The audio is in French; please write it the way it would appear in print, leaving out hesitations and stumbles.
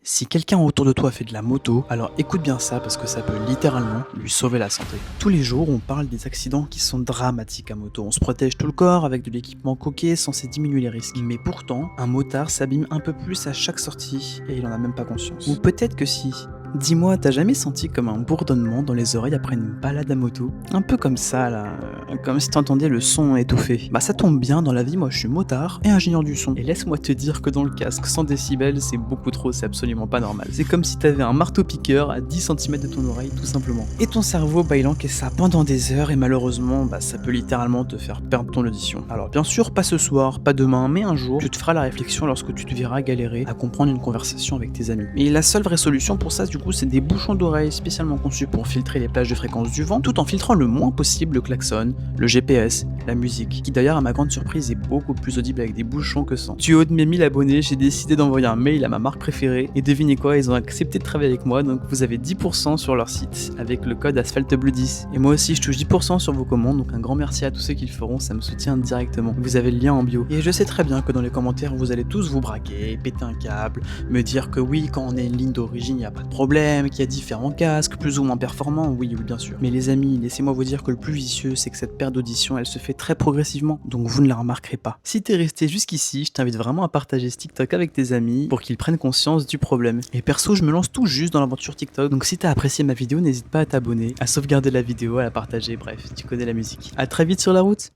Si quelqu'un autour de toi fait de la moto, alors écoute bien ça parce que ça peut littéralement lui sauver la santé. Tous les jours, on parle des accidents qui sont dramatiques à moto. On se protège tout le corps avec de l'équipement coquet censé diminuer les risques. Mais pourtant, un motard s'abîme un peu plus à chaque sortie et il en a même pas conscience. Ou peut-être que si. Dis-moi, t'as jamais senti comme un bourdonnement dans les oreilles après une balade à moto? Un peu comme ça là, comme si t'entendais le son étouffé. Bah ça tombe bien, dans la vie moi je suis motard et ingénieur du son. Et laisse-moi te dire que dans le casque 100 décibels c'est beaucoup trop, c'est absolument pas normal. C'est comme si t'avais un marteau piqueur à 10 centimètres de ton oreille tout simplement. Et ton cerveau bah il encaisse ça pendant des heures et malheureusement bah ça peut littéralement te faire perdre ton audition. Alors bien sûr pas ce soir, pas demain, mais un jour tu te feras la réflexion lorsque tu te verras galérer à comprendre une conversation avec tes amis. Et la seule vraie solution pour ça du coup c'est des bouchons d'oreilles spécialement conçus pour filtrer les plages de fréquence du vent tout en filtrant le moins possible le klaxon, le GPS, la musique, qui d'ailleurs à ma grande surprise est beaucoup plus audible avec des bouchons que sans. Du haut de mes 1000 abonnés, j'ai décidé d'envoyer un mail à ma marque préférée et devinez quoi, ils ont accepté de travailler avec moi donc vous avez 10% sur leur site avec le code AsphalteBlue10. Et moi aussi je touche 10% sur vos commandes donc un grand merci à tous ceux qui le feront, ça me soutient directement. Vous avez le lien en bio. Et je sais très bien que dans les commentaires vous allez tous vous braquer, péter un câble, me dire que oui quand on est une ligne d'origine il n'y a pas de problème, qu'il y a différents casques, plus ou moins performants, oui bien sûr. Mais les amis, laissez-moi vous dire que le plus vicieux, c'est que cette perte d'audition, elle se fait très progressivement, donc vous ne la remarquerez pas. Si t'es resté jusqu'ici, je t'invite vraiment à partager ce TikTok avec tes amis pour qu'ils prennent conscience du problème. Et perso, je me lance tout juste dans l'aventure TikTok, donc si t'as apprécié ma vidéo, n'hésite pas à t'abonner, à sauvegarder la vidéo, à la partager, bref, tu connais la musique. À très vite sur la route.